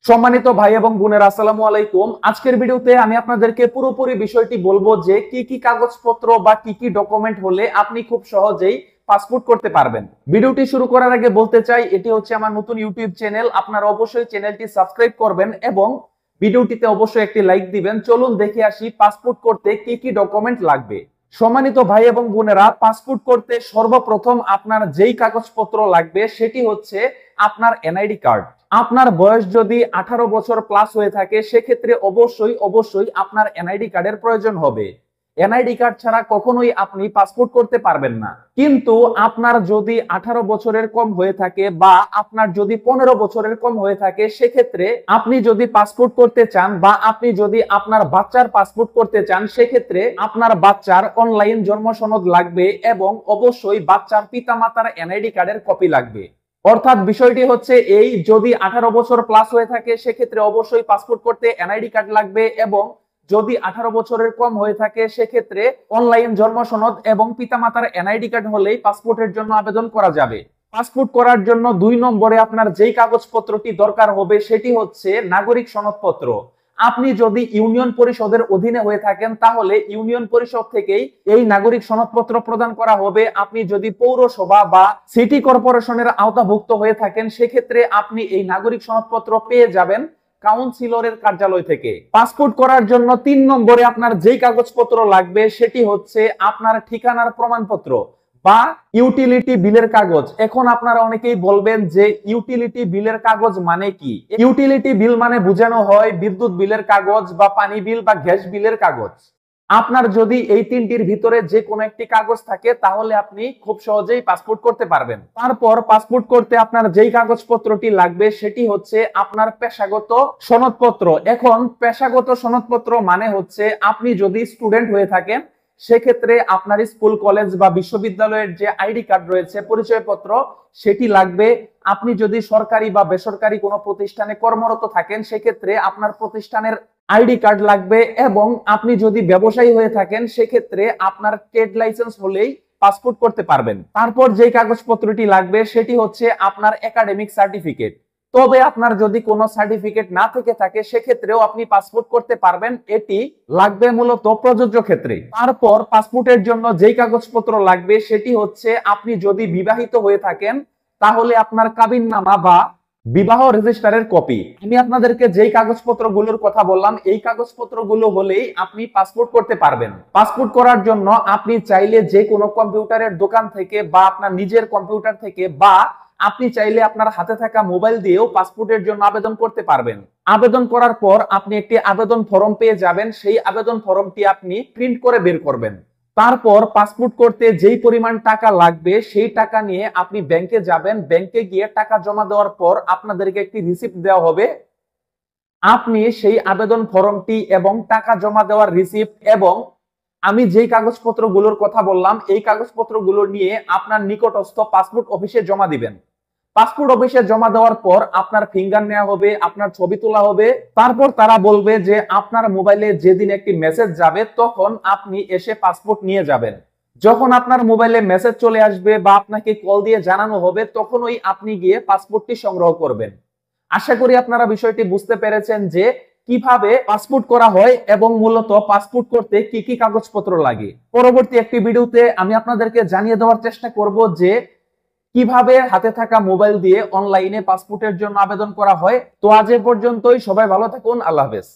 সম্মানিত ভাই এবং বোনেরা, আসসালামু আলাইকুম। আজকের ভিডিওতে আমি আপনাদেরকে পুরোপুরি বিষয়টি বলবো যে কি কি কাগজপত্র বা কি কি ডকুমেন্ট হলে আপনি খুব সহজেই পাসপোর্ট করতে পারবেন। ভিডিওটি শুরু করার আগে বলতে চাই, এটি হচ্ছে আমার নতুন ইউটিউব চ্যানেল। আপনারা অবশ্যই চ্যানেলটি সাবস্ক্রাইব করবেন এবং ভিডিওটিতে অবশ্যই একটি লাইক দিবেন। চলুন দেখে আসি পাসপোর্ট করতে কি কি ডকুমেন্ট লাগবে। সম্মানিত ভাই এবং বোনেরা, পাসপোর্ট করতে সর্বপ্রথম আপনার যেই কাগজপত্র লাগবে সেটি হচ্ছে আপনার এনআইডি কার্ড। আপনার বয়স যদি 18 বছর প্লাস হয়ে থাকে সেক্ষেত্রে অবশ্যই আপনার এনআইডি কার্ডের প্রয়োজন হবে। এনআইডি কার্ড ছাড়া কখনোই আপনি পাসপোর্ট করতে পারবেন না। কিন্তু আপনার যদি 18 বছরের কম হয়ে থাকে বা আপনার যদি 15 বছরের কম হয়ে থাকে সেক্ষেত্রে আপনি যদি পাসপোর্ট করতে চান বা আপনি যদি আপনার বাচ্চার পাসপোর্ট করতে চান সেক্ষেত্রে আপনার বাচ্চার অনলাইন জন্ম সনদ লাগবে এবং অবশ্যই বাচ্চার পিতামাতার এনআইডি কার্ডের কপি লাগবে। অর্থাৎ বিষয়টি হচ্ছে এই, যদি 18 বছর প্লাস হয়ে থাকে সেক্ষেত্রে অবশ্যই পাসপোর্ট করতে এনআইডি কার্ড লাগবে এবং যদি 18 বছরের কম হয়ে থাকে সেক্ষেত্রে অনলাইন জন্ম সনদ এবং পিতামাতার এনআইডি কার্ড হলেই পাসপোর্টের জন্য আবেদন করা যাবে। পাসপোর্ট করার জন্য 2 নম্বরে আপনার যেই কাগজপত্রটি দরকার হবে সেটি হচ্ছে নাগরিক সনদপত্র। আপনি যদি ইউনিয়ন পরিষদের অধীনে হয়ে থাকেন তাহলে ইউনিয়ন পরিষদ থেকেই এই নাগরিক সনদপত্র প্রদান করা হবে। আপনি যদি পৌরসভা বা সিটি কর্পোরেশনের আওতাভুক্ত হয়ে থাকেন সেক্ষেত্রে আপনি এই নাগরিক সনদপত্র পেয়ে যাবেন কাউন্সিলরের কার্যালয় থেকে। পাসপোর্ট করার জন্য 3 নম্বরে আপনার যেই কাগজপত্র লাগবে সেটি হচ্ছে আপনার ঠিকানার প্রমাণপত্র বা ইউটিলিটি বিলের কাগজ। এখন আপনারা অনেকেই বলবেন যে ইউটিলিটি বিলের কাগজ মানে কি? ইউটিলিটি বিল মানে বোঝানো হয় বিদ্যুৎ বিলের কাগজ বা পানি বিল বা গ্যাস বিলের কাগজ। আপনার যদি এই তিনটির ভিতরে যে কোনো একটি কাগজ থাকে তাহলে আপনি খুব সহজেই পাসপোর্ট করতে পারবেন। তারপর পাসপোর্ট করতে আপনার যেই কাগজপত্রটি লাগবে সেটি হচ্ছে আপনার পেশাগত সনদপত্র। এখন পেশাগত সনদপত্র মানে হচ্ছে আপনি যদি স্টুডেন্ট হয়ে থাকেন সেক্ষেত্রে আপনার স্কুল কলেজ বা বিশ্ববিদ্যালয়ের যে আইডি কার্ড রয়েছে, পরিচয়পত্র, সেটি লাগবে। আপনি যদি সরকারি বা বেসরকারি কোনো প্রতিষ্ঠানে কর্মরত থাকেন সেক্ষেত্রে আপনার প্রতিষ্ঠানের আইডি কার্ড লাগবে এবং আপনি যদি ব্যবসায়ী হয়ে থাকেন সেক্ষেত্রে আপনার ট্রেড লাইসেন্স হলেই পাসপোর্ট করতে পারবেন। তারপর যে কাগজপত্রটি লাগবে সেটি হচ্ছে আপনার একাডেমিক সার্টিফিকেট। তবে আপনার যদি কোনো সার্টিফিকেট না থেকে থাকে সেক্ষেত্রেও আপনি পাসপোর্ট করতে পারবেন, এটি লাগবে মূলত প্রযোজ্য ক্ষেত্রে। তারপর পাসপোর্টের জন্য যেই কাগজপত্র লাগবে সেটি হচ্ছে আপনি যদি বিবাহিত হয়ে থাকেন তাহলে আপনার কাবিননামা বা বিবাহ রেজিস্টারের কপি। আমি আপনাদেরকে যেই কাগজপত্রগুলোর কথা বললাম এই কাগজপত্রগুলো হলেই আপনি পাসপোর্ট করতে পারবেন। পাসপোর্ট করার জন্য আপনি চাইলে যে কোনো কম্পিউটারের দোকান থেকে বা আপনার নিজের কম্পিউটার থেকে বা আপনি চাইলে আপনার হাতে থাকা মোবাইল দিয়েও পাসপোর্টের জন্য আবেদন করতে পারবেন। আবেদন করার পর আপনি একটি আবেদন ফর্ম পেয়ে যাবেন। সেই আবেদন ফর্মটি আপনি প্রিন্ট করে বের করবেন। তারপর পাসপোর্ট করতে যেই পরিমাণ টাকা লাগবে সেই টাকা নিয়ে আপনি ব্যাংকে যাবেন। ব্যাংকে গিয়ে টাকা জমা দেওয়ার পর আপনাদেরকে একটি রিসিপ্ট দেওয়া হবে। আপনি সেই আবেদন ফর্মটি এবং টাকা জমা দেওয়ার রিসিপ্ট এবং আমি যেই কাগজপত্রগুলোর কথা বললাম এই কাগজপত্রগুলো নিয়ে আপনার নিকটস্থ পাসপোর্ট অফিসে জমা দিবেন। পাসপোর্ট অফিসে জমা দেওয়ার পর আপনার ফিঙ্গার নেওয়া হবে, আপনার ছবি তোলা হবে। তারপর তারা বলবে যে আপনার মোবাইলে যেদিন একটি মেসেজ যাবে তখন আপনি এসে পাসপোর্ট নিয়ে যাবেন। যখন আপনার মোবাইলে মেসেজ চলে আসবে বা আপনাকে কল দিয়ে জানানো হবে তখনই আপনি গিয়ে পাসপোর্টটি সংগ্রহ করবেন। আশা করি আপনারা বিষয়টি বুঝতে পেরেছেন যে কিভাবে পাসপোর্ট করা হয় এবং মূলত পাসপোর্ট করতে কি কি কাগজপত্র লাগে। পরবর্তী একটি ভিডিওতে আমি আপনাদেরকে জানিয়ে দেওয়ার চেষ্টা করব যে কিভাবে হাতে থাকা মোবাইল দিয়ে অনলাইনে পাসপোর্টের জন্য আবেদন করা হয়। তো আজ এ পর্যন্তই, সবাই ভালো থাকুন, আল্লাহ হাফেজ।